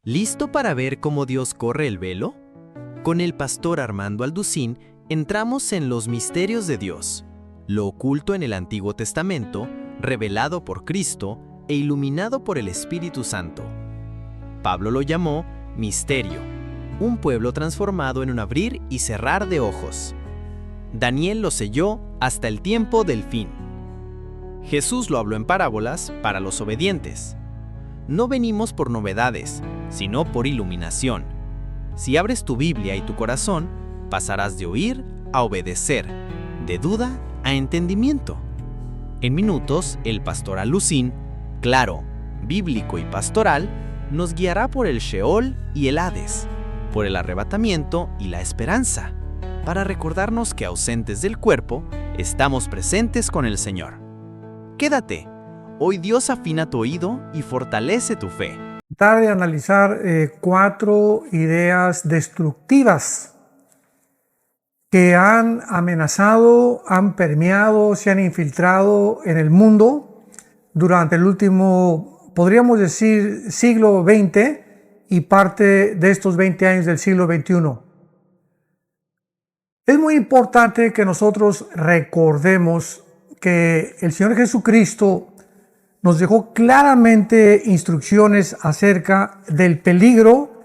¿Listo para ver cómo Dios corre el velo? Con el pastor Armando Alducín entramos en los misterios de Dios, lo oculto en el Antiguo Testamento, revelado por Cristo e iluminado por el Espíritu Santo. Pablo lo llamó misterio, un pueblo transformado en un abrir y cerrar de ojos. Daniel lo selló hasta el tiempo del fin. Jesús lo habló en parábolas para los obedientes. No venimos por novedades, sino por iluminación. Si abres tu Biblia y tu corazón, pasarás de oír a obedecer, de duda a entendimiento. En minutos, el pastor Alducín, claro, bíblico y pastoral, nos guiará por el Sheol y el Hades, por el arrebatamiento y la esperanza, para recordarnos que ausentes del cuerpo, estamos presentes con el Señor. Quédate. Hoy Dios afina tu oído y fortalece tu fe. Tratar de analizar 4 ideas destructivas que han amenazado, han permeado, se han infiltrado en el mundo durante el último, podríamos decir, siglo XX y parte de estos 20 años del siglo XXI. Es muy importante que nosotros recordemos que el Señor Jesucristo nos dejó claramente instrucciones acerca del peligro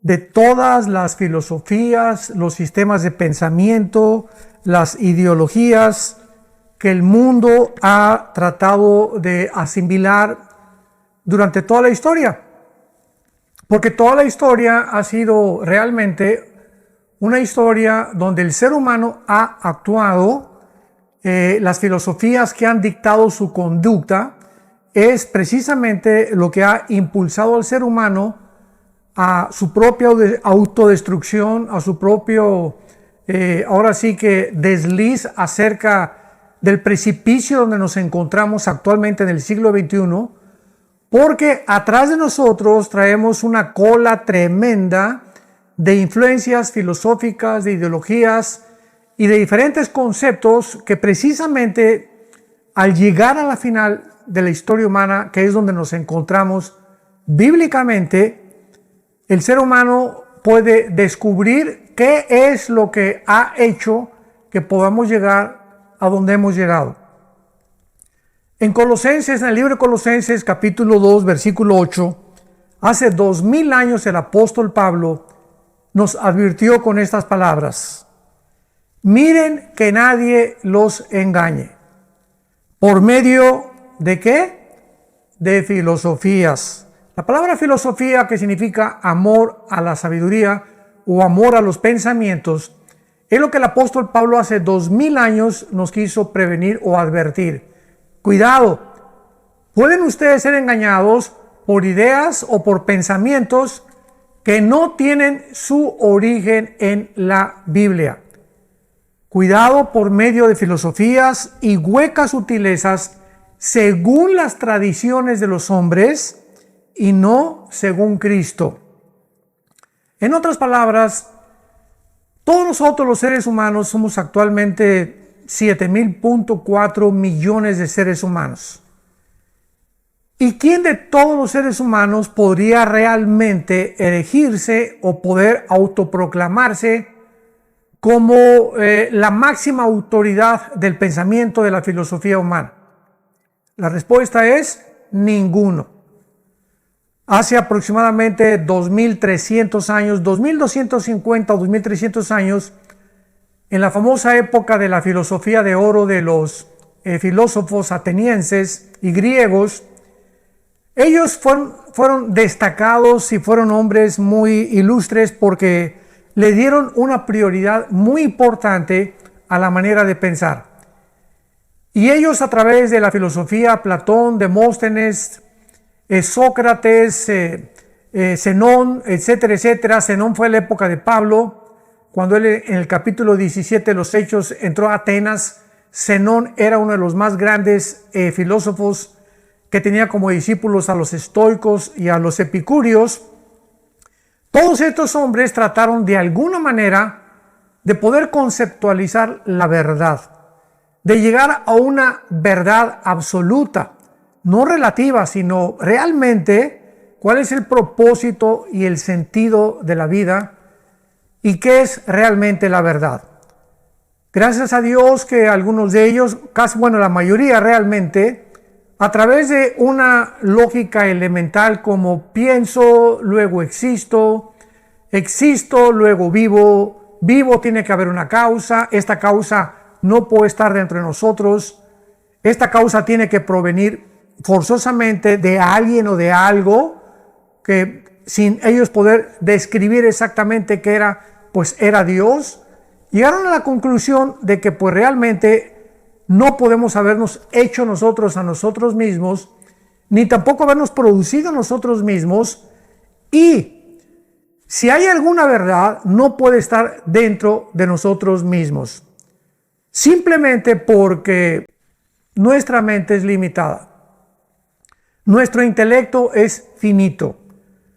de todas las filosofías, los sistemas de pensamiento, las ideologías que el mundo ha tratado de asimilar durante toda la historia. Porque toda la historia ha sido realmente una historia donde el ser humano ha actuado, las filosofías que han dictado su conducta, es precisamente lo que ha impulsado al ser humano a su propia autodestrucción, a su propio, ahora sí que desliz acerca del precipicio donde nos encontramos actualmente en el siglo XXI, porque atrás de nosotros traemos una cola tremenda de influencias filosóficas, de ideologías y de diferentes conceptos que precisamente al llegar a la final de la historia humana, que es donde nos encontramos bíblicamente, el ser humano puede descubrir qué es lo que ha hecho que podamos llegar a donde hemos llegado. En Colosenses, en el libro de Colosenses, capítulo 2, versículo 8, hace 2000 años el apóstol Pablo nos advirtió con estas palabras: miren que nadie los engañe. ¿Por medio de qué? De filosofías. La palabra filosofía, que significa amor a la sabiduría o amor a los pensamientos, es lo que el apóstol Pablo hace 2000 años nos quiso prevenir o advertir. Cuidado, pueden ustedes ser engañados por ideas o por pensamientos que no tienen su origen en la Biblia. Cuidado por medio de filosofías y huecas sutilezas según las tradiciones de los hombres y no según Cristo. En otras palabras, todos nosotros los seres humanos somos actualmente 7.4 millones de seres humanos. ¿Y quién de todos los seres humanos podría realmente erigirse o poder autoproclamarse como la máxima autoridad del pensamiento de la filosofía humana? La respuesta es ninguno. Hace aproximadamente 2300 años, 2250 o 2300 años, en la famosa época de la filosofía de oro de los filósofos atenienses y griegos, ellos fueron destacados y fueron hombres muy ilustres porque le dieron una prioridad muy importante a la manera de pensar. Y ellos, a través de la filosofía, Platón, Demóstenes, Sócrates, Zenón, etcétera, etcétera. Zenón fue la época de Pablo, cuando él en el capítulo 17 de los Hechos entró a Atenas. Zenón era uno de los más grandes filósofos que tenía como discípulos a los estoicos y a los epicúreos. Todos estos hombres trataron de alguna manera de poder conceptualizar la verdad, de llegar a una verdad absoluta, no relativa, sino realmente cuál es el propósito y el sentido de la vida y qué es realmente la verdad. Gracias a Dios que algunos de ellos, la mayoría realmente, a través de una lógica elemental como pienso, luego existo, existo, luego vivo, vivo tiene que haber una causa, esta causa no puede estar dentro de nosotros, esta causa tiene que provenir forzosamente de alguien o de algo que sin ellos poder describir exactamente qué era, pues era Dios. Llegaron a la conclusión de que pues realmente no podemos habernos hecho nosotros a nosotros mismos, ni tampoco habernos producido nosotros mismos, y si hay alguna verdad, no puede estar dentro de nosotros mismos, simplemente porque nuestra mente es limitada. Nuestro intelecto es finito.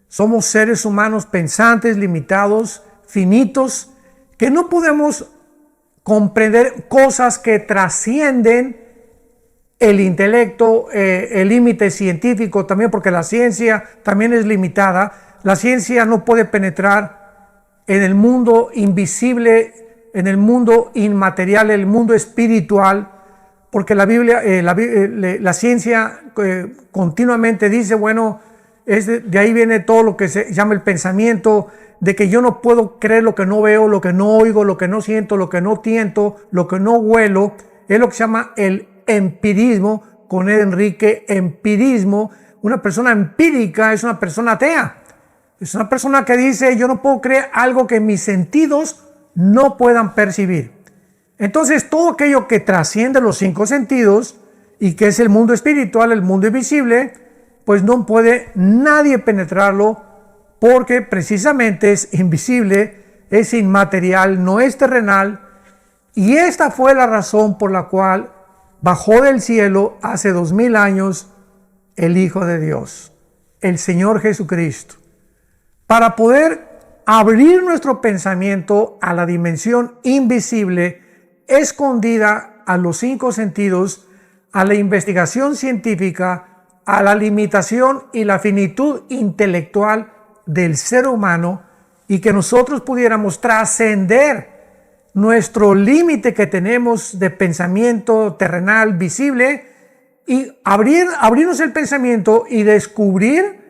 Somos seres humanos pensantes, limitados, finitos, que no podemos comprender cosas que trascienden el intelecto, el límite científico también, porque la ciencia también es limitada. La ciencia no puede penetrar en el mundo invisible, en el mundo inmaterial, el mundo espiritual, porque la Biblia, la ciencia continuamente dice, bueno, de ahí viene todo lo que se llama el pensamiento, de que yo no puedo creer lo que no veo, lo que no oigo, lo que no siento, lo que no tiento, lo que no huelo. Es lo que se llama el empirismo, con Enrique, empirismo. Una persona empírica es una persona atea. Es una persona que dice, yo no puedo creer algo que mis sentidos no puedan percibir. Entonces, todo aquello que trasciende los 5 sentidos y que es el mundo espiritual, el mundo invisible, pues no puede nadie penetrarlo, porque precisamente es invisible, es inmaterial, no es terrenal, y esta fue la razón por la cual bajó del cielo hace 2000 años el Hijo de Dios, el Señor Jesucristo, para poder abrir nuestro pensamiento a la dimensión invisible, escondida a los 5 sentidos, a la investigación científica, a la limitación y la finitud intelectual del ser humano, y que nosotros pudiéramos trascender nuestro límite que tenemos de pensamiento terrenal visible y abrirnos el pensamiento y descubrir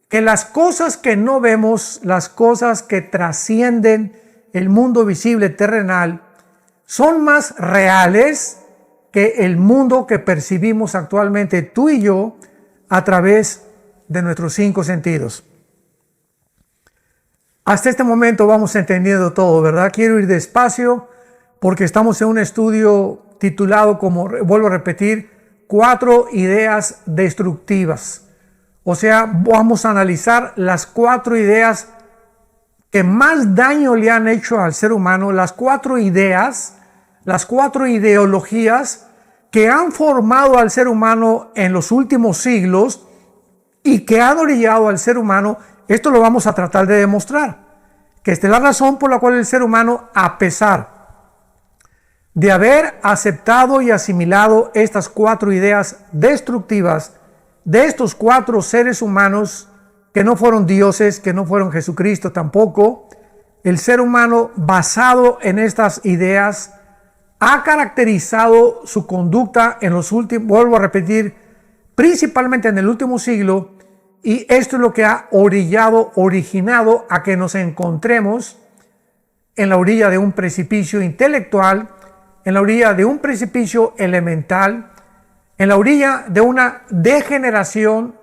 que las cosas que no vemos, las cosas que trascienden el mundo visible terrenal, son más reales que el mundo que percibimos actualmente tú y yo a través de nuestros 5 sentidos. Hasta este momento vamos entendiendo todo, ¿verdad? Quiero ir despacio porque estamos en un estudio titulado, como vuelvo a repetir, 4 ideas destructivas. O sea, vamos a analizar las 4 ideas que más daño le han hecho al ser humano, las 4 ideas, las 4 ideologías que han formado al ser humano en los últimos siglos y que han orillado al ser humano. Esto lo vamos a tratar de demostrar, que esta es la razón por la cual el ser humano, a pesar de haber aceptado y asimilado estas 4 ideas destructivas de estos 4 seres humanos que no fueron dioses, que no fueron Jesucristo tampoco, el ser humano, basado en estas ideas, ha caracterizado su conducta en los últimos, vuelvo a repetir, principalmente en el último siglo. Y esto es lo que ha originado a que nos encontremos en la orilla de un precipicio intelectual, en la orilla de un precipicio elemental, en la orilla de una degeneración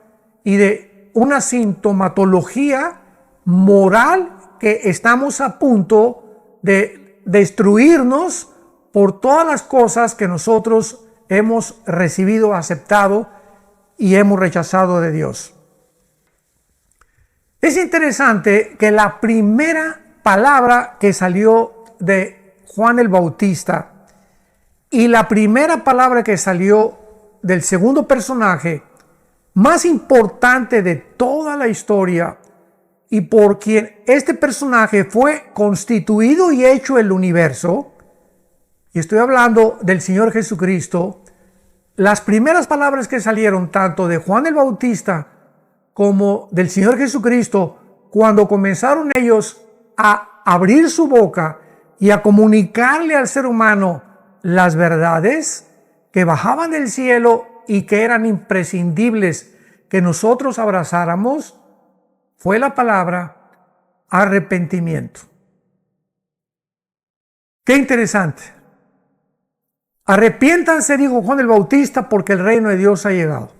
y de una sintomatología moral que estamos a punto de destruirnos por todas las cosas que nosotros hemos recibido, aceptado y hemos rechazado de Dios. Es interesante que la primera palabra que salió de Juan el Bautista y la primera palabra que salió del segundo personaje más importante de toda la historia, y por quien este personaje fue constituido y hecho el universo, y estoy hablando del Señor Jesucristo, las primeras palabras que salieron tanto de Juan el Bautista como del Señor Jesucristo, cuando comenzaron ellos a abrir su boca y a comunicarle al ser humano las verdades que bajaban del cielo y que eran imprescindibles que nosotros abrazáramos, fue la palabra arrepentimiento. Qué interesante. Arrepiéntanse, dijo Juan el Bautista, porque el reino de Dios ha llegado.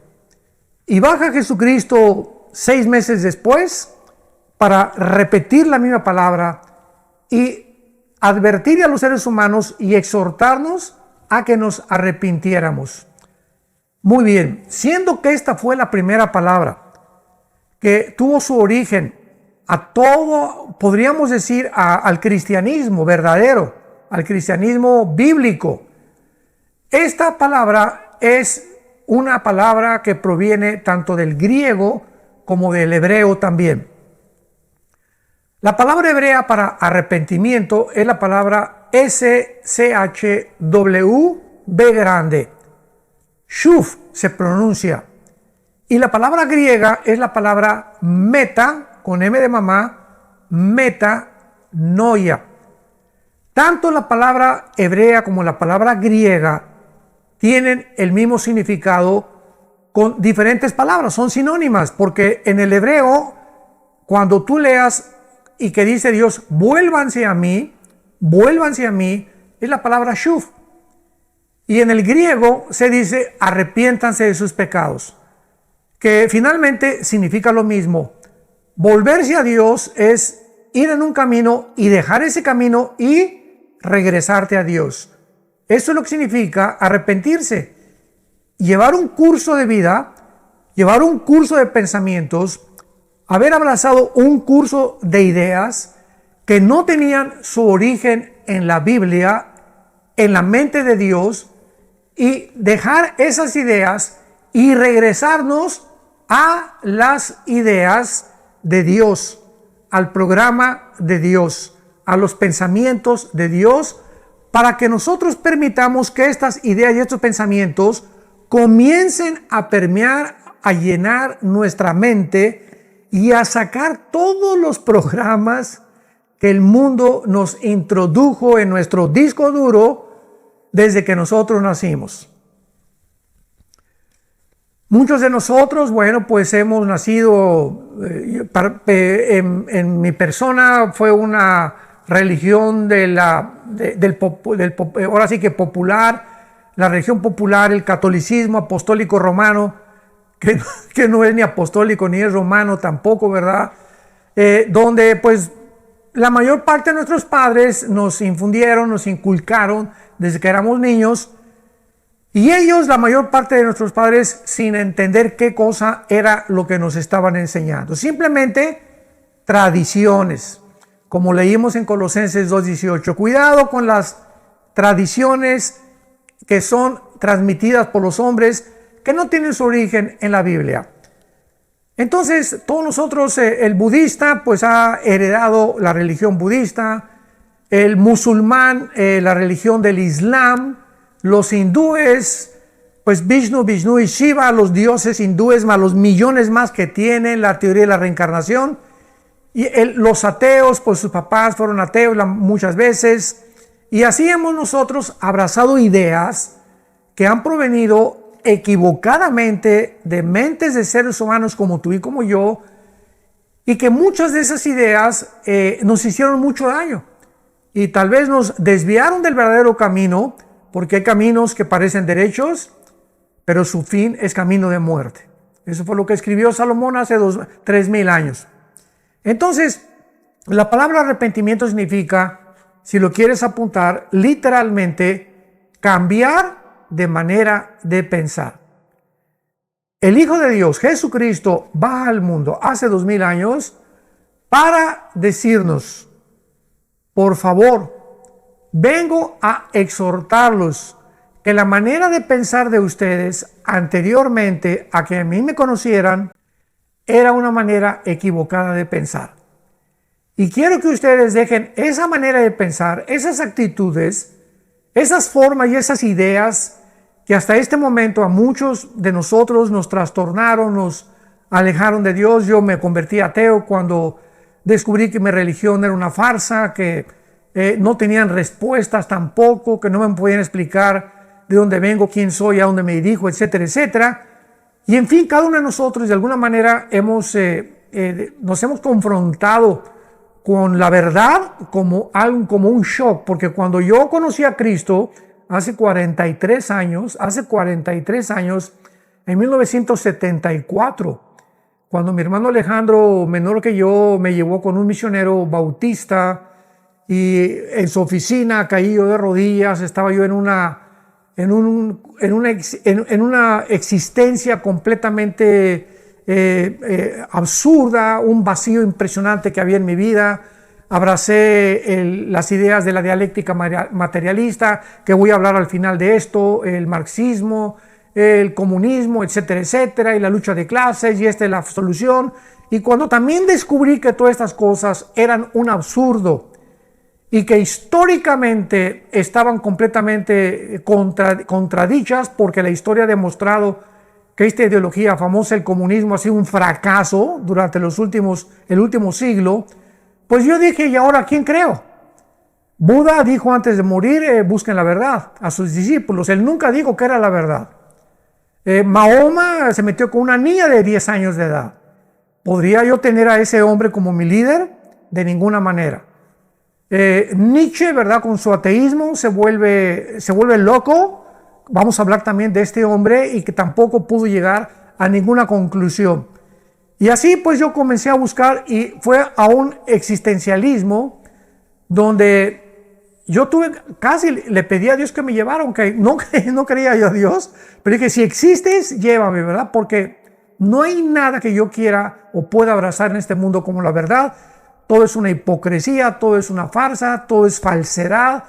Y baja Jesucristo 6 meses después para repetir la misma palabra y advertir a los seres humanos y exhortarnos a que nos arrepintiéramos. Muy bien, siendo que esta fue la primera palabra que tuvo su origen a todo, podríamos decir, al cristianismo verdadero, al cristianismo bíblico. Esta palabra es una palabra que proviene tanto del griego como del hebreo también. La palabra hebrea para arrepentimiento es la palabra SCHWB grande. Shuf se pronuncia. Y la palabra griega es la palabra meta, con M de mamá, metanoia. Tanto la palabra hebrea como la palabra griega tienen el mismo significado con diferentes palabras, son sinónimas, porque en el hebreo, cuando tú leas y que dice Dios, vuélvanse a mí, es la palabra shuf. Y en el griego se dice, arrepiéntanse de sus pecados, que finalmente significa lo mismo. Volverse a Dios es ir en un camino y dejar ese camino y regresarte a Dios. Eso es lo que significa arrepentirse. Llevar un curso de vida, llevar un curso de pensamientos, haber abrazado un curso de ideas que no tenían su origen en la Biblia, en la mente de Dios, y dejar esas ideas y regresarnos a las ideas de Dios, al programa de Dios, a los pensamientos de Dios, para que nosotros permitamos que estas ideas y estos pensamientos comiencen a permear, a llenar nuestra mente y a sacar todos los programas que el mundo nos introdujo en nuestro disco duro desde que nosotros nacimos. Muchos de nosotros, bueno, pues hemos nacido, en mi persona fue una religión ahora sí que popular, la religión popular, el catolicismo apostólico romano, que no es ni apostólico ni es romano tampoco, ¿verdad? Donde pues la mayor parte de nuestros padres nos infundieron, nos inculcaron desde que éramos niños, y ellos, la mayor parte de nuestros padres, sin entender qué cosa era lo que nos estaban enseñando. Simplemente tradiciones, como leímos en Colosenses 2:18. Cuidado con las tradiciones que son transmitidas por los hombres, que no tienen su origen en la Biblia. Entonces, todos nosotros, el budista, pues ha heredado la religión budista, el musulmán, la religión del Islam, los hindúes, pues Vishnu y Shiva, los dioses hindúes, más los millones más que tienen, la teoría de la reencarnación. Y los ateos, pues sus papás fueron ateos muchas veces. Y así hemos nosotros abrazado ideas que han provenido equivocadamente de mentes de seres humanos como tú y como yo, y que muchas de esas ideas nos hicieron mucho daño y tal vez nos desviaron del verdadero camino, porque hay caminos que parecen derechos, pero su fin es camino de muerte. Eso fue lo que escribió Salomón hace 3,000 años. Entonces, la palabra arrepentimiento significa, si lo quieres apuntar, literalmente cambiar de manera de pensar. El Hijo de Dios, Jesucristo, baja al mundo hace 2,000 años para decirnos, por favor, vengo a exhortarlos que la manera de pensar de ustedes anteriormente a que a mí me conocieran era una manera equivocada de pensar. Y quiero que ustedes dejen esa manera de pensar, esas actitudes, esas formas y esas ideas que hasta este momento a muchos de nosotros nos trastornaron, nos alejaron de Dios. Yo me convertí ateo cuando descubrí que mi religión era una farsa, que no tenían respuestas tampoco, que no me podían explicar de dónde vengo, quién soy, a dónde me dirijo, etcétera, etcétera. Y en fin, cada uno de nosotros de alguna manera nos hemos confrontado con la verdad como un shock, porque cuando yo conocí a Cristo hace 43 años, en 1974, cuando mi hermano Alejandro, menor que yo, me llevó con un misionero bautista y en su oficina caí yo de rodillas, estaba yo en una existencia completamente absurda, un vacío impresionante que había en mi vida. Abracé las ideas de la dialéctica materialista, que voy a hablar al final de esto, el marxismo, el comunismo, etcétera, etcétera, y la lucha de clases, y esta es la solución. Y cuando también descubrí que todas estas cosas eran un absurdo y que históricamente estaban completamente contradichas, porque la historia ha demostrado que esta ideología famosa, el comunismo, ha sido un fracaso durante el último siglo, pues yo dije, ¿y ahora quién creo? Buda dijo antes de morir, busquen la verdad a sus discípulos. Él nunca dijo que era la verdad. Mahoma se metió con una niña de 10 años de edad. ¿Podría yo tener a ese hombre como mi líder? De ninguna manera. Nietzsche, ¿verdad? Con su ateísmo se vuelve loco. Vamos a hablar también de este hombre y que tampoco pudo llegar a ninguna conclusión. Y así pues yo comencé a buscar y fue a un existencialismo donde yo casi le pedí a Dios que me llevara, aunque no creía yo a Dios, pero dije, si existes, llévame, ¿verdad? Porque no hay nada que yo quiera o pueda abrazar en este mundo como la verdad. Todo es una hipocresía, todo es una farsa, todo es falsedad.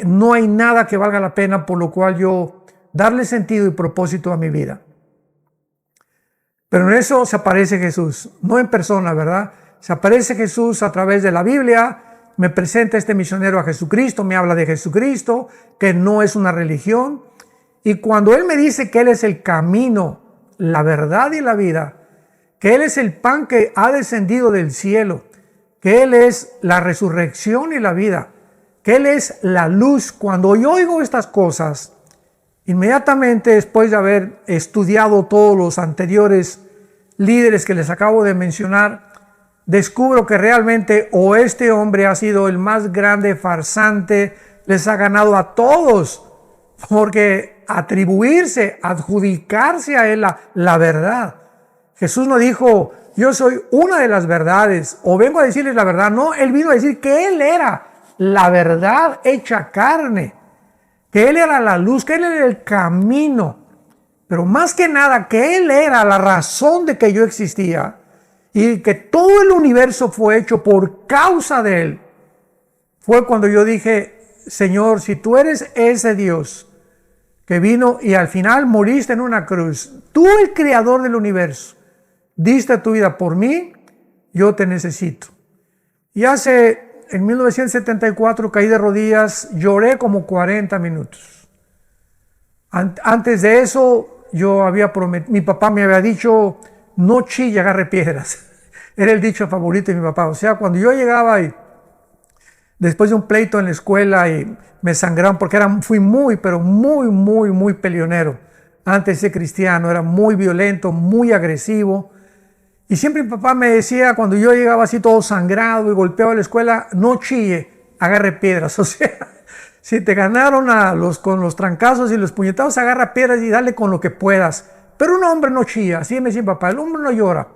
No hay nada que valga la pena por lo cual yo darle sentido y propósito a mi vida. Pero en eso se aparece Jesús, no en persona, ¿verdad? Se aparece Jesús a través de la Biblia, me presenta este misionero a Jesucristo, me habla de Jesucristo, que no es una religión. Y cuando Él me dice que Él es el camino, la verdad y la vida, que Él es el pan que ha descendido del cielo, que Él es la resurrección y la vida, que Él es la luz. Cuando yo oigo estas cosas, inmediatamente después de haber estudiado todos los anteriores líderes que les acabo de mencionar, descubro que realmente o este hombre ha sido el más grande farsante, les ha ganado a todos, porque adjudicarse a Él la verdad. Jesús no dijo, yo soy una de las verdades, o vengo a decirles la verdad. No, Él vino a decir que Él era la verdad hecha carne, que Él era la luz, que Él era el camino, pero más que nada que Él era la razón de que yo existía y que todo el universo fue hecho por causa de Él. Fue cuando yo dije, Señor, si tú eres ese Dios que vino y al final moriste en una cruz, tú el creador del universo, diste tu vida por mí, yo te necesito. Y en 1974 caí de rodillas, lloré como 40 minutos. Antes de eso, mi papá me había dicho, no chille, agarre piedras. Era el dicho favorito de mi papá. O sea, cuando yo llegaba y después de un pleito en la escuela y me sangraron, porque fui muy peleonero. Antes de ser cristiano, era muy violento, muy agresivo. Y siempre mi papá me decía, cuando yo llegaba así todo sangrado y golpeaba la escuela, no chille, agarre piedras. O sea, si te ganaron con los trancazos y los puñetazos, agarra piedras y dale con lo que puedas. Pero un hombre no chilla, así me decía mi papá, el hombre no llora.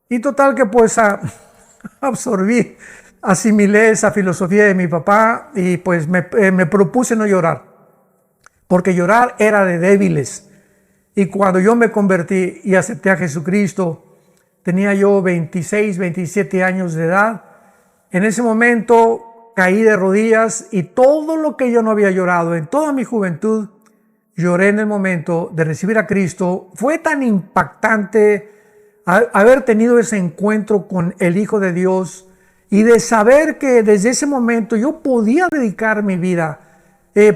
Y total que pues asimilé esa filosofía de mi papá y pues me propuse no llorar. Porque llorar era de débiles. Y cuando yo me convertí y acepté a Jesucristo, tenía yo 26, 27 años de edad. En ese momento caí de rodillas y todo lo que yo no había llorado en toda mi juventud, lloré en el momento de recibir a Cristo. Fue tan impactante haber tenido ese encuentro con el Hijo de Dios y de saber que desde ese momento yo podía dedicar mi vida,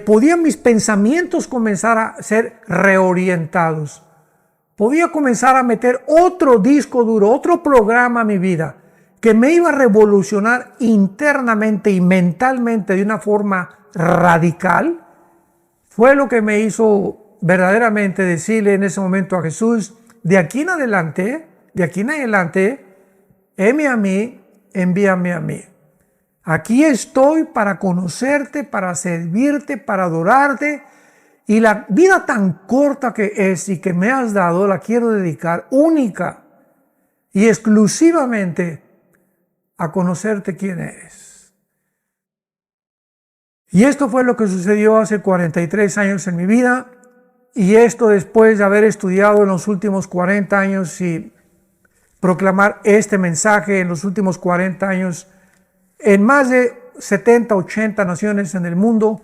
podían mis pensamientos comenzar a ser reorientados. podía comenzar a meter otro disco duro, otro programa a mi vida, que me iba a revolucionar internamente y mentalmente de una forma radical, fue lo que me hizo verdaderamente decirle en ese momento a Jesús: de aquí en adelante, heme a mí, envíame a mí. Aquí estoy para conocerte, para servirte, para adorarte, y la vida tan corta que es y que me has dado la quiero dedicar única y exclusivamente a conocerte quién eres. Y esto fue lo que sucedió hace 43 años en mi vida, y esto después de haber estudiado en los últimos 40 años y proclamar este mensaje en los últimos 40 años en más de 70, 80 naciones en el mundo.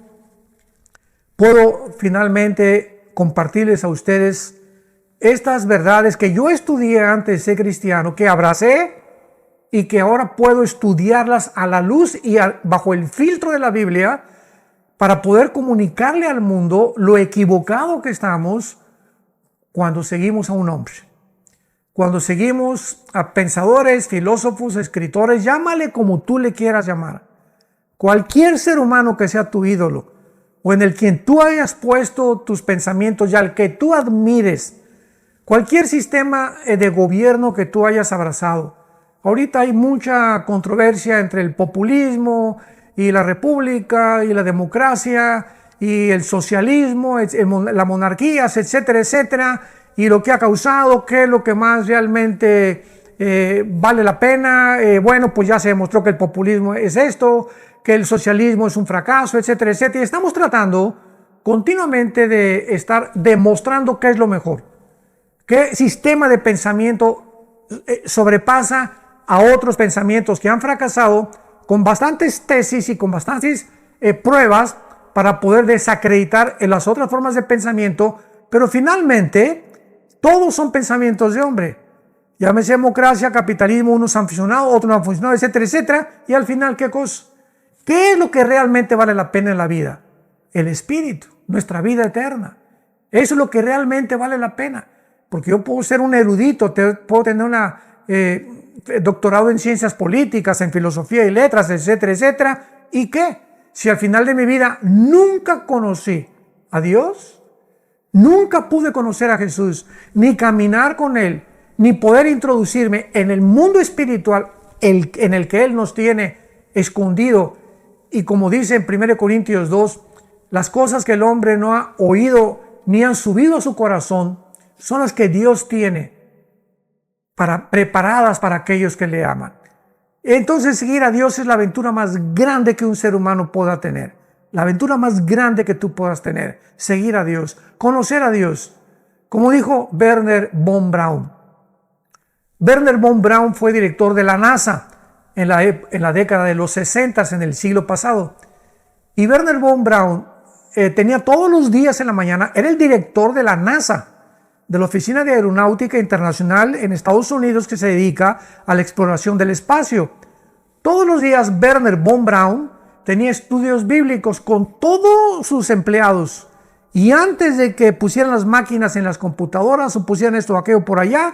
Puedo finalmente compartirles a ustedes estas verdades que yo estudié antes de ser cristiano, que abracé y que ahora puedo estudiarlas a la luz y bajo el filtro de la Biblia para poder comunicarle al mundo lo equivocado que estamos cuando seguimos a un hombre. Cuando seguimos a pensadores, filósofos, escritores, llámale como tú le quieras llamar. Cualquier ser humano que sea tu ídolo, o en el quien tú hayas puesto tus pensamientos y al que tú admires, cualquier sistema de gobierno que tú hayas abrazado. Ahorita hay mucha controversia entre el populismo y la república y la democracia y el socialismo, las monarquías, etcétera, etcétera, y lo que ha causado, qué es lo que más realmente vale la pena. Bueno, pues ya se demostró que el populismo es esto, que el socialismo es un fracaso, etcétera, etcétera. Y estamos tratando continuamente de estar demostrando qué es lo mejor, qué sistema de pensamiento sobrepasa a otros pensamientos que han fracasado, con bastantes tesis y con bastantes pruebas para poder desacreditar en las otras formas de pensamiento, pero finalmente todos son pensamientos de hombre. Llámese democracia, capitalismo, unos han funcionado, otros no han funcionado, etcétera, etcétera. Y al final, ¿qué cosa? ¿Qué es lo que realmente vale la pena en la vida? El espíritu, nuestra vida eterna. Eso es lo que realmente vale la pena. Porque yo puedo ser un erudito, puedo tener una doctorado en ciencias políticas, en filosofía y letras, etcétera, etcétera. ¿Y qué? Si al final de mi vida nunca conocí a Dios, nunca pude conocer a Jesús, ni caminar con Él, ni poder introducirme en el mundo espiritual en el que Él nos tiene escondido. Y como dice en 1 Corintios 2, las cosas que el hombre no ha oído ni han subido a su corazón son las que Dios tiene preparadas para aquellos que le aman. Entonces seguir a Dios es la aventura más grande que un ser humano pueda tener. La aventura más grande que tú puedas tener. Seguir a Dios, conocer a Dios. Como dijo Wernher von Braun. Wernher von Braun fue director de la NASA en la década de los 60 en el siglo pasado. Y Wernher von Braun tenía todos los días en la mañana, era el director de la NASA, de la Oficina de Aeronáutica Internacional en Estados Unidos, que se dedica a la exploración del espacio. Todos los días Wernher von Braun tenía estudios bíblicos con todos sus empleados, y antes de que pusieran las máquinas en las computadoras o pusieran esto o aquello por allá,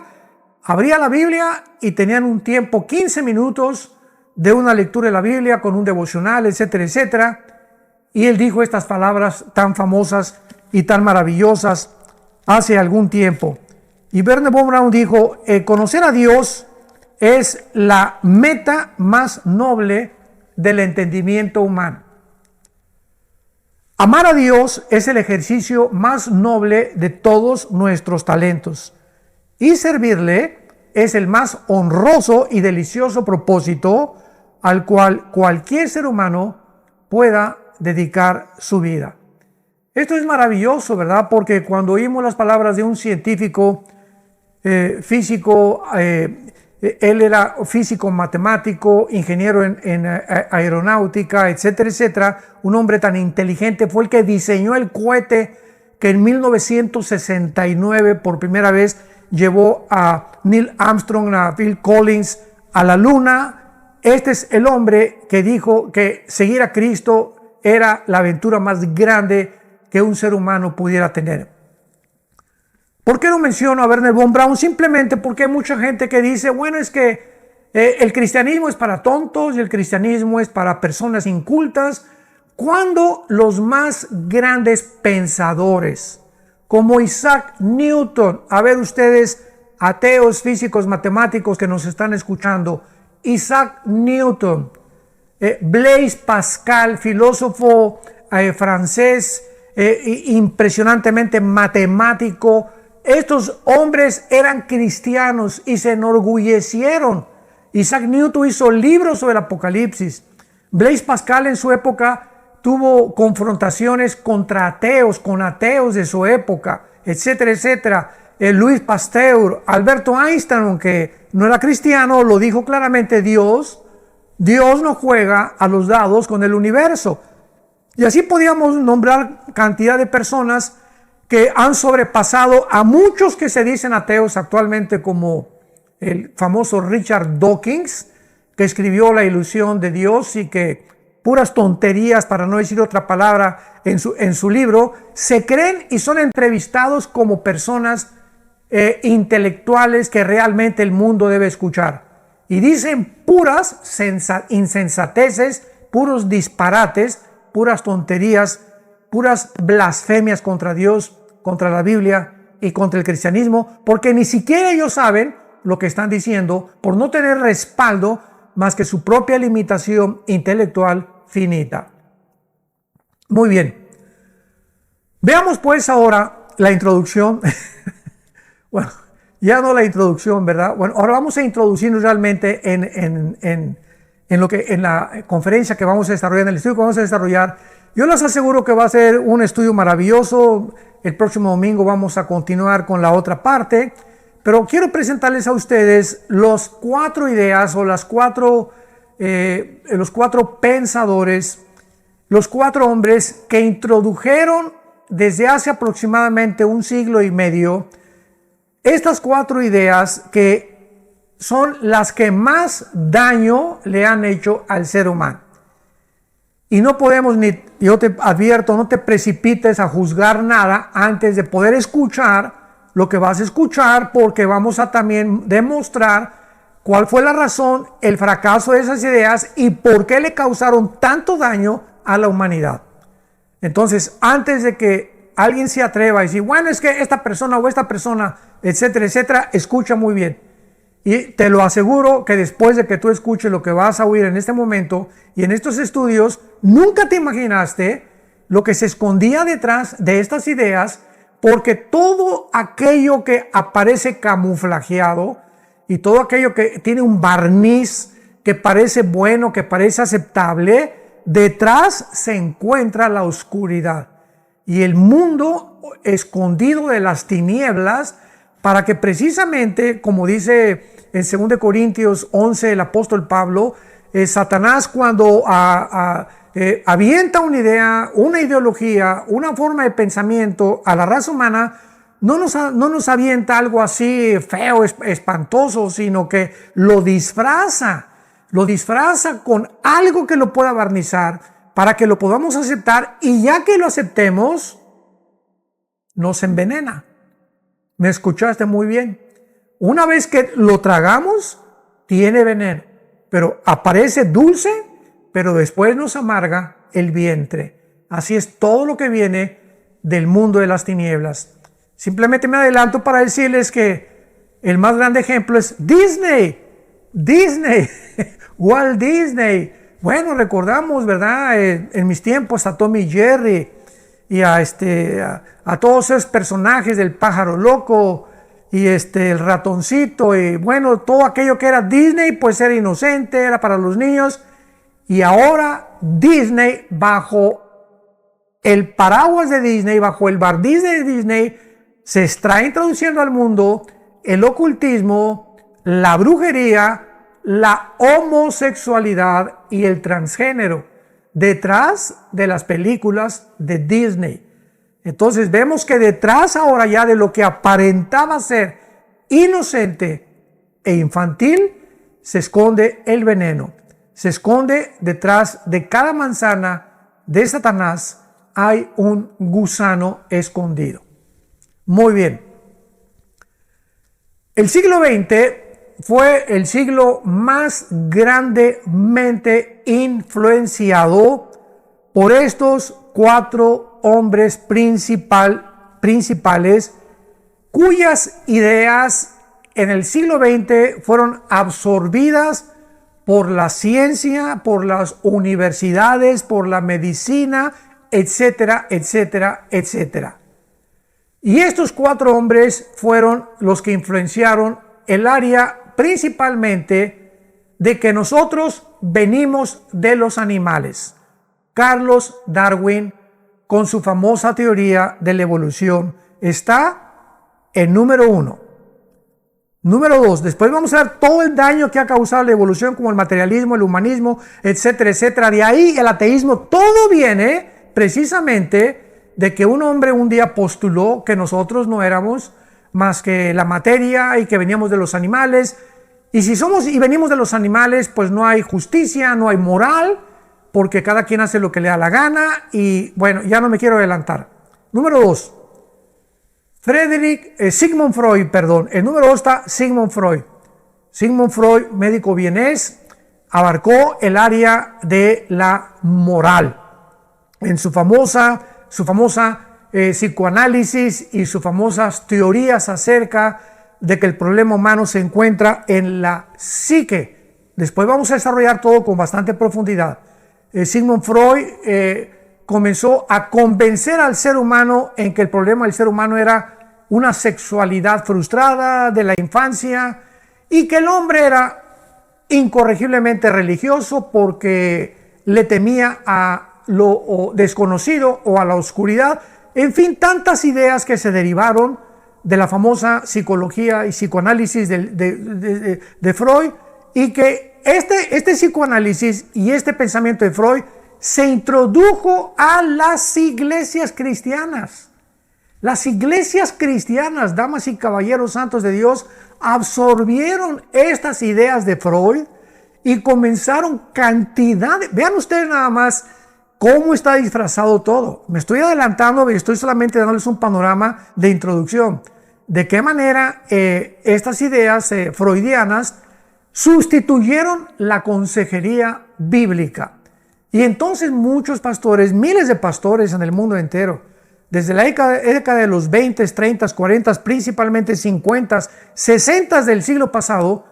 abría la Biblia y tenían un tiempo, 15 minutos de una lectura de la Biblia con un devocional, etcétera, etcétera. Y él dijo estas palabras tan famosas y tan maravillosas hace algún tiempo. Y Wernher von Braun dijo, conocer a Dios es la meta más noble del entendimiento humano. Amar a Dios es el ejercicio más noble de todos nuestros talentos. Y servirle es el más honroso y delicioso propósito al cual cualquier ser humano pueda dedicar su vida. Esto es maravilloso, ¿verdad? Porque cuando oímos las palabras de un científico físico, él era físico, matemático, ingeniero en aeronáutica, etcétera, etcétera, un hombre tan inteligente, fue el que diseñó el cohete que en 1969 por primera vez llevó a Neil Armstrong, a Phil Collins a la luna. Este es el hombre que dijo que seguir a Cristo era la aventura más grande que un ser humano pudiera tener. ¿Por qué no menciono a Wernher von Braun? Simplemente porque hay mucha gente que dice, bueno, es que el cristianismo es para tontos y el cristianismo es para personas incultas, cuando los más grandes pensadores, como Isaac Newton, a ver ustedes, ateos, físicos, matemáticos que nos están escuchando, Isaac Newton, Blaise Pascal, filósofo francés, impresionantemente matemático, estos hombres eran cristianos y se enorgullecieron. Isaac Newton hizo libros sobre el Apocalipsis. Blaise Pascal en su época tuvo confrontaciones contra ateos, con ateos de su época, etcétera, etcétera. Louis Pasteur, Alberto Einstein, aunque no era cristiano, lo dijo claramente: Dios no juega a los dados con el universo. Y así podíamos nombrar cantidad de personas que han sobrepasado a muchos que se dicen ateos actualmente, como el famoso Richard Dawkins, que escribió La ilusión de Dios y que puras tonterías, para no decir otra palabra, en su libro, se creen y son entrevistados como personas intelectuales que realmente el mundo debe escuchar. Y dicen puras insensateces, puros disparates, puras tonterías, puras blasfemias contra Dios, contra la Biblia y contra el cristianismo, porque ni siquiera ellos saben lo que están diciendo por no tener respaldo más que su propia limitación intelectual finita. Muy bien. Veamos pues ahora la introducción. Bueno, ya no la introducción, ¿verdad? Bueno, ahora vamos a introducirnos realmente en la conferencia que vamos a desarrollar, en el estudio que vamos a desarrollar. Yo les aseguro que va a ser un estudio maravilloso. El próximo domingo vamos a continuar con la otra parte. Pero quiero presentarles a ustedes los 4 ideas o los cuatro pensadores, los 4 hombres que introdujeron desde hace aproximadamente un siglo y medio estas 4 ideas que son las que más daño le han hecho al ser humano. Y no podemos, yo te advierto, no te precipites a juzgar nada antes de poder escuchar lo que vas a escuchar, porque vamos a también demostrar cuál fue la razón, el fracaso de esas ideas y por qué le causaron tanto daño a la humanidad. Entonces, antes de que alguien se atreva a decir, bueno, es que esta persona o esta persona, etcétera, etcétera, escucha muy bien. Y te lo aseguro que después de que tú escuches lo que vas a oír en este momento y en estos estudios, nunca te imaginaste lo que se escondía detrás de estas ideas, porque todo aquello que aparece camuflajeado y todo aquello que tiene un barniz que parece bueno, que parece aceptable, detrás se encuentra la oscuridad y el mundo escondido de las tinieblas, para que precisamente, como dice en 2 Corintios 11 el apóstol Pablo, Satanás cuando avienta una idea, una ideología, una forma de pensamiento a la raza humana, no nos avienta algo así feo, espantoso, sino que lo disfraza con algo que lo pueda barnizar para que lo podamos aceptar, y ya que lo aceptemos, nos envenena. ¿Me escuchaste muy bien? Una vez que lo tragamos, tiene veneno, pero aparece dulce, pero después nos amarga el vientre. Así es todo lo que viene del mundo de las tinieblas. Simplemente me adelanto para decirles que el más grande ejemplo es Disney, Walt Disney. Bueno, recordamos, ¿verdad? En mis tiempos a Tom y Jerry y a todos esos personajes del pájaro loco y el ratoncito, y bueno, todo aquello que era Disney, pues era inocente, era para los niños. Y ahora Disney, bajo el paraguas de Disney, bajo el barniz de Disney, se está introduciendo al mundo el ocultismo, la brujería, la homosexualidad y el transgénero detrás de las películas de Disney. Entonces vemos que detrás ahora ya de lo que aparentaba ser inocente e infantil, se esconde el veneno. Se esconde detrás de cada manzana de Satanás, hay un gusano escondido. Muy bien. El siglo XX fue el siglo más grandemente influenciado por estos 4 hombres principales cuyas ideas en el siglo XX fueron absorbidas por la ciencia, por las universidades, por la medicina, etcétera, etcétera, etcétera. Y estos 4 hombres fueron los que influenciaron el área principalmente de que nosotros venimos de los animales. Charles Darwin, con su famosa teoría de la evolución, está en número 1. Número 2, después vamos a ver todo el daño que ha causado la evolución, como el materialismo, el humanismo, etcétera, etcétera. De ahí el ateísmo, todo viene precisamente de que un hombre un día postuló que nosotros no éramos más que la materia y que veníamos de los animales. Y si somos y venimos de los animales, pues no hay justicia, no hay moral, porque cada quien hace lo que le da la gana. Y bueno, ya no me quiero adelantar. Número 2. Sigmund Freud, perdón. El número 2 está Sigmund Freud. Sigmund Freud, médico vienés, abarcó el área de la moral. En su famosa psicoanálisis y sus famosas teorías acerca de que el problema humano se encuentra en la psique. Después vamos a desarrollar todo con bastante profundidad. Sigmund Freud comenzó a convencer al ser humano en que el problema del ser humano era una sexualidad frustrada de la infancia y que el hombre era incorregiblemente religioso porque le temía a lo desconocido o a la oscuridad. En fin, tantas ideas que se derivaron de la famosa psicología y psicoanálisis de Freud, y que este psicoanálisis y este pensamiento de Freud se introdujo a las iglesias cristianas. Las iglesias cristianas, damas y caballeros santos de Dios, absorbieron estas ideas de Freud y comenzaron vean ustedes nada más cómo está disfrazado todo. Me estoy adelantando y estoy solamente dándoles un panorama de introducción. De qué manera estas ideas freudianas sustituyeron la consejería bíblica. Y entonces muchos pastores, miles de pastores en el mundo entero, desde la década de los 20, 30, 40, principalmente 50, 60 del siglo pasado,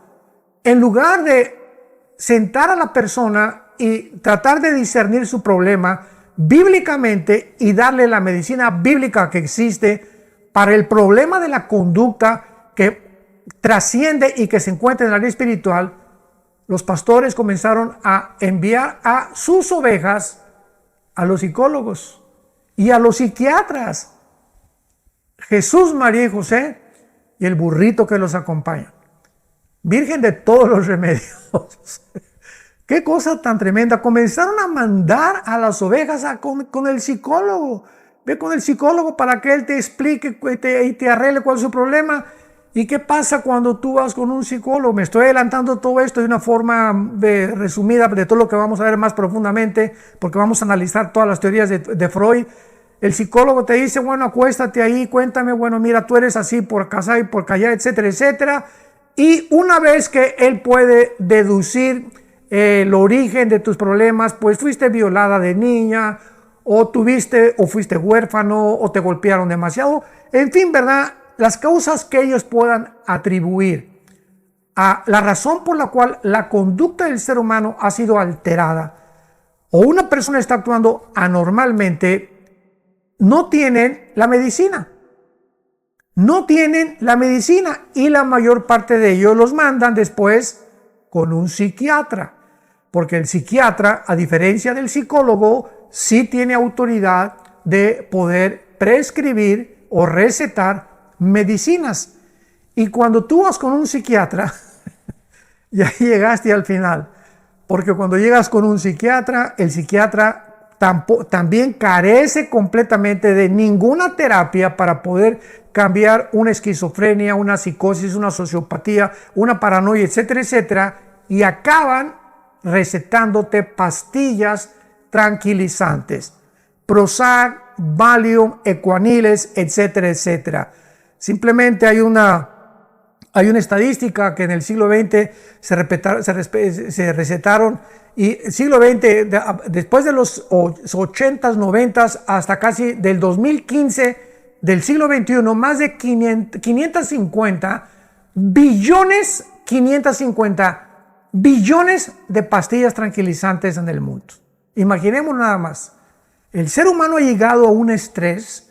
en lugar de sentar a la persona y tratar de discernir su problema bíblicamente y darle la medicina bíblica que existe para el problema de la conducta que trasciende y que se encuentra en el área espiritual, los pastores comenzaron a enviar a sus ovejas a los psicólogos y a los psiquiatras. Jesús, María y José y el burrito que los acompaña. Virgen de todos los remedios. Qué cosa tan tremenda. Comenzaron a mandar a las ovejas con el psicólogo. Ve con el psicólogo para que él te explique y te arregle cuál es su problema. ¿Y qué pasa cuando tú vas con un psicólogo? Me estoy adelantando todo esto de una forma resumida de todo lo que vamos a ver más profundamente, porque vamos a analizar todas las teorías de Freud. El psicólogo te dice, bueno, acuéstate ahí, cuéntame, bueno, mira, tú eres así por acá y por allá, etcétera, etcétera. Y una vez que él puede deducir el origen de tus problemas, pues fuiste violada de niña, o fuiste huérfano, o te golpearon demasiado, en fin, ¿verdad? Las causas que ellos puedan atribuir a la razón por la cual la conducta del ser humano ha sido alterada, o una persona está actuando anormalmente, no tienen la medicina. No tienen la medicina, y la mayor parte de ellos los mandan después con un psiquiatra, porque el psiquiatra, a diferencia del psicólogo, sí tiene autoridad de poder prescribir o recetar medicinas. Y cuando tú vas con un psiquiatra, ya llegaste al final, porque cuando llegas con un psiquiatra, el psiquiatra también carece completamente de ninguna terapia para poder cambiar una esquizofrenia, una psicosis, una sociopatía, una paranoia, etcétera, etcétera, y acaban recetándote pastillas tranquilizantes, Prozac, Valium, Equaniles, etcétera, etcétera. Simplemente hay una Hay una estadística que en el siglo XX se recetaron, y el siglo XX, después de los 80s, 90s, hasta casi del 2015 del siglo XXI, más de 550 billones de pastillas tranquilizantes en el mundo. Imaginemos nada más. El ser humano ha llegado a un estrés,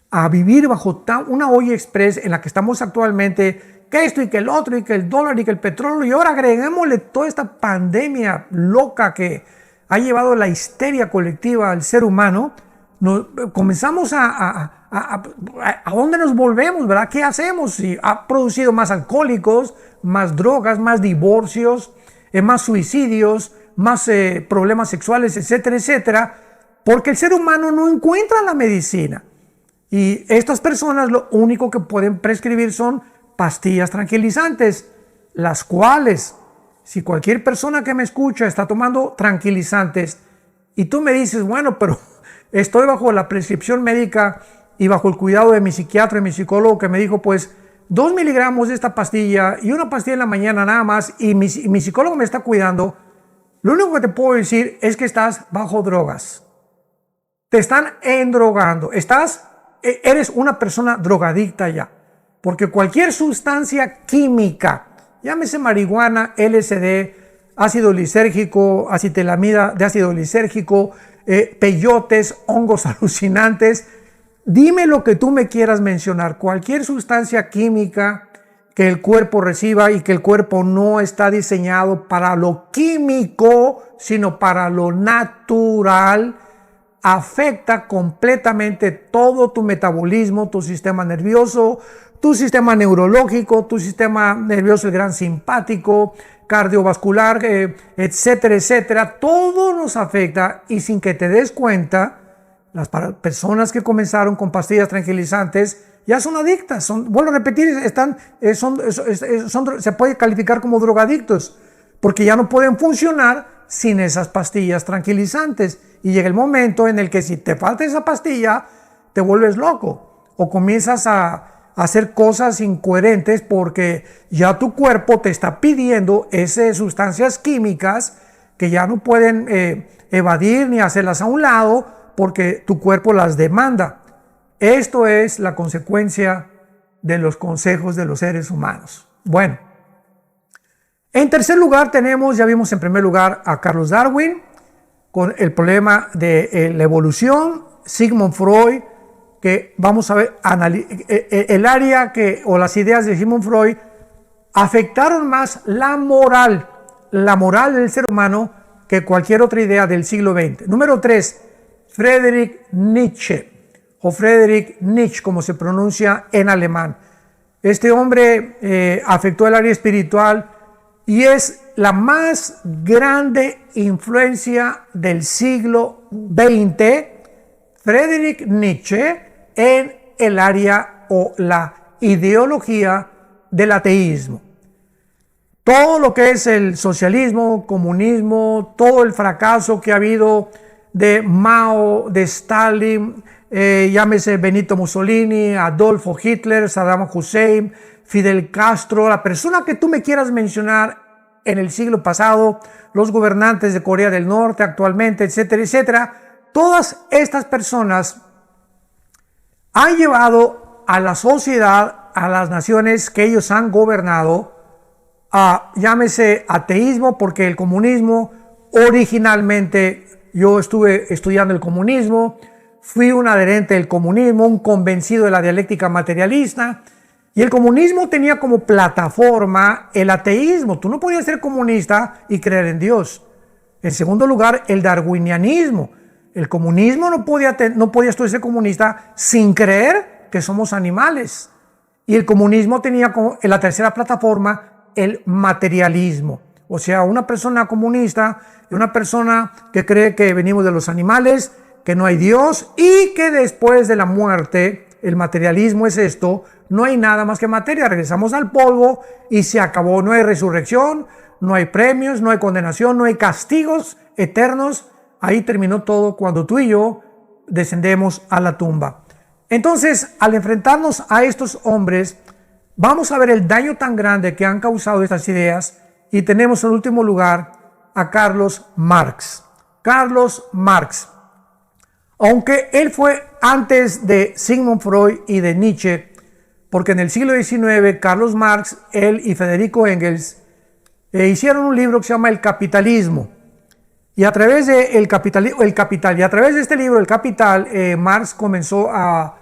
a vivir bajo una olla express en la que estamos actualmente, que esto y que el otro y que el dólar y que el petróleo, y ahora agreguémosle toda esta pandemia loca que ha llevado la histeria colectiva al ser humano. Comenzamos ¿a dónde nos volvemos, verdad? ¿Qué hacemos? Si ha producido más alcohólicos, más drogas, más divorcios, más suicidios, más problemas sexuales, etcétera, etcétera, porque el ser humano no encuentra la medicina. Y estas personas lo único que pueden prescribir son pastillas tranquilizantes, las cuales, si cualquier persona que me escucha está tomando tranquilizantes y tú me dices, bueno, pero estoy bajo la prescripción médica y bajo el cuidado de mi psiquiatra y mi psicólogo, que me dijo, pues 2 miligramos de esta pastilla y una pastilla en la mañana nada más, y mi psicólogo me está cuidando, lo único que te puedo decir es que estás bajo drogas. Te están endrogando. Eres una persona drogadicta ya. Porque cualquier sustancia química, llámese marihuana, LSD, ácido lisérgico, acetilamida de ácido lisérgico, peyotes, hongos alucinantes, dime lo que tú me quieras mencionar. Cualquier sustancia química que el cuerpo reciba y que el cuerpo no está diseñado para lo químico, sino para lo natural, afecta completamente todo tu metabolismo, tu sistema nervioso, tu sistema neurológico, tu sistema nervioso, el gran simpático, cardiovascular, etcétera, etcétera. Todo nos afecta, y sin que te des cuenta, las personas que comenzaron con pastillas tranquilizantes ya son adictas. Vuelvo a repetir, se puede calificar como drogadictos, porque ya no pueden funcionar sin esas pastillas tranquilizantes. Y llega el momento en el que si te falta esa pastilla, te vuelves loco o comienzas a hacer cosas incoherentes, porque ya tu cuerpo te está pidiendo esas sustancias químicas que ya no pueden evadir ni hacerlas a un lado, porque tu cuerpo las demanda. Esto es la consecuencia de los consejos de los seres humanos. Bueno, en tercer lugar tenemos, ya vimos en primer lugar a Carlos Darwin con el problema de la evolución, Sigmund Freud, que vamos a ver, el área o las ideas de Sigmund Freud afectaron más la moral del ser humano que cualquier otra idea del siglo XX. Número 3, Friedrich Nietzsche, o Friedrich Nietzsche, como se pronuncia en alemán. Este hombre afectó el área espiritual y es la más grande influencia del siglo XX, Friedrich Nietzsche, en el área o la ideología del ateísmo. Todo lo que es el socialismo, comunismo, todo el fracaso que ha habido de Mao, de Stalin, llámese Benito Mussolini, Adolfo Hitler, Saddam Hussein, Fidel Castro, la persona que tú me quieras mencionar en el siglo pasado, los gobernantes de Corea del Norte actualmente, etcétera, etcétera. Todas estas personas han llevado a la sociedad, a las naciones que ellos han gobernado, a, llámese ateísmo, porque el comunismo originalmente, yo estuve estudiando el comunismo, fui un adherente del comunismo, un convencido de la dialéctica materialista, y el comunismo tenía como plataforma el ateísmo. Tú no podías ser comunista y creer en Dios. En segundo lugar, el darwinianismo. El comunismo no podías tú ser comunista sin creer que somos animales. Y el comunismo tenía como en la tercera plataforma el materialismo. O sea, una persona comunista es una persona que cree que venimos de los animales, que no hay Dios y que después de la muerte, el materialismo es esto, no hay nada más que materia, regresamos al polvo y se acabó. No hay resurrección, no hay premios, no hay condenación, no hay castigos eternos. Ahí terminó todo cuando tú y yo descendemos a la tumba. Entonces, al enfrentarnos a estos hombres, vamos a ver el daño tan grande que han causado estas ideas y tenemos en último lugar a Carlos Marx. Carlos Marx. Aunque él fue antes de Sigmund Freud y de Nietzsche, porque en el siglo XIX Carlos Marx, él y Federico Engels hicieron un libro que se llama El Capitalismo. Y a través de El Capital, y a través de este libro, El Capital, Marx comenzó a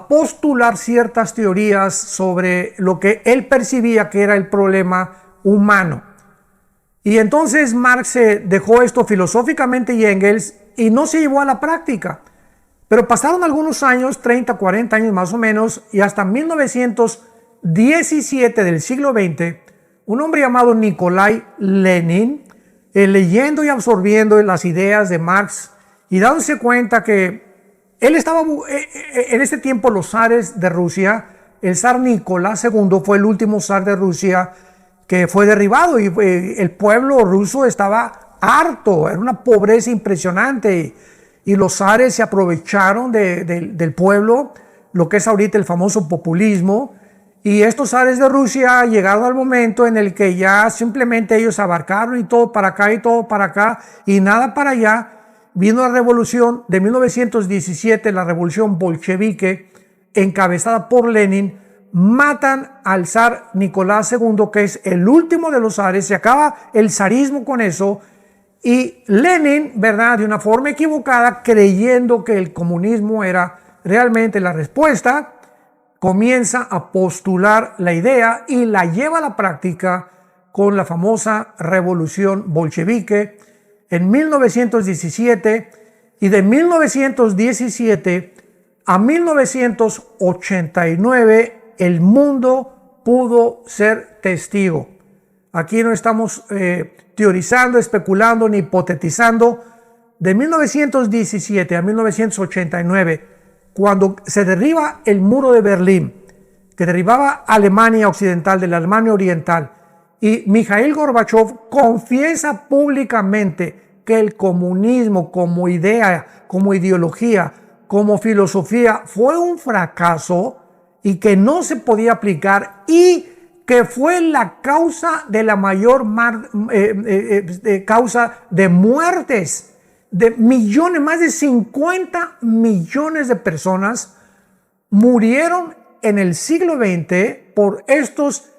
postular ciertas teorías sobre lo que él percibía que era el problema humano. Y entonces Marx dejó esto filosóficamente y Engels y no se llevó a la práctica. Pero pasaron algunos años, 30, 40 años más o menos, y hasta 1917 del siglo XX, un hombre llamado Nikolai Lenin, leyendo y absorbiendo las ideas de Marx y dándose cuenta que él estaba, en este tiempo los zares de Rusia, el zar Nicolás II fue el último zar de Rusia que fue derribado y el pueblo ruso estaba harto, era una pobreza impresionante y los zares se aprovecharon del pueblo, lo que es ahorita el famoso populismo, y estos zares de Rusia llegaron al momento en el que ya simplemente ellos abarcaron y todo para acá y todo para acá y nada para allá. Vino la revolución de 1917, la revolución bolchevique, encabezada por Lenin. Matan al zar Nicolás II, que es el último de los zares, se acaba el zarismo con eso, y Lenin, ¿verdad?, de una forma equivocada, creyendo que el comunismo era realmente la respuesta, comienza a postular la idea y la lleva a la práctica con la famosa revolución bolchevique en 1917, y de 1917 a 1989 el mundo pudo ser testigo. Aquí no estamos teorizando, especulando ni hipotetizando. De 1917 a 1989, cuando se derriba el muro de Berlín, que derribaba Alemania Occidental de la Alemania Oriental, y Mikhail Gorbachev confiesa públicamente que el comunismo como idea, como ideología, como filosofía fue un fracaso y que no se podía aplicar y que fue la causa de la mayor causa de muertes de millones, más de 50 millones de personas murieron en el siglo XX por estos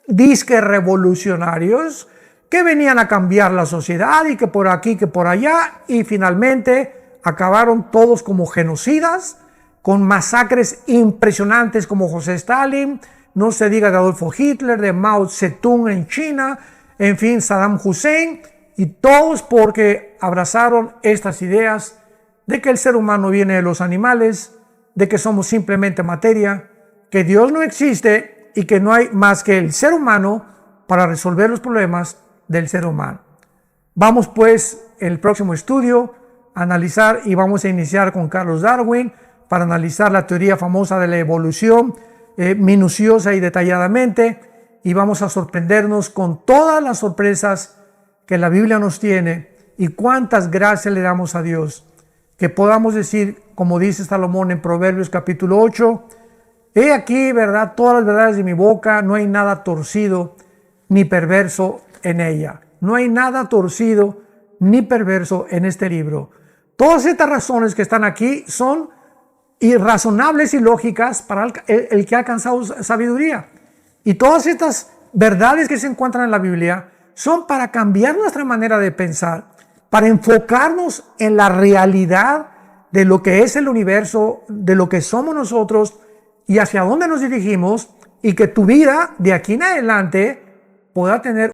disque revolucionarios que venían a cambiar la sociedad y que por aquí, que por allá, y finalmente acabaron todos como genocidas, con masacres impresionantes como José Stalin, no se diga de Adolfo Hitler, de Mao Zedong en China, en fin, Saddam Hussein, y todos porque abrazaron estas ideas de que el ser humano viene de los animales, de que somos simplemente materia, que Dios no existe y que no hay más que el ser humano para resolver los problemas del ser humano. Vamos pues en el próximo estudio a analizar y vamos a iniciar con Carlos Darwin para analizar la teoría famosa de la evolución minuciosa y detalladamente, y vamos a sorprendernos con todas las sorpresas que la Biblia nos tiene y cuántas gracias le damos a Dios, que podamos decir, como dice Salomón en Proverbios capítulo 8, he aquí, verdad, todas las verdades de mi boca, no hay nada torcido ni perverso en ella. No hay nada torcido ni perverso en este libro. Todas estas razones que están aquí son irrazonables y lógicas para el que ha alcanzado sabiduría. Y todas estas verdades que se encuentran en la Biblia son para cambiar nuestra manera de pensar, para enfocarnos en la realidad de lo que es el universo, de lo que somos nosotros y hacia dónde nos dirigimos, y que tu vida de aquí en adelante pueda tener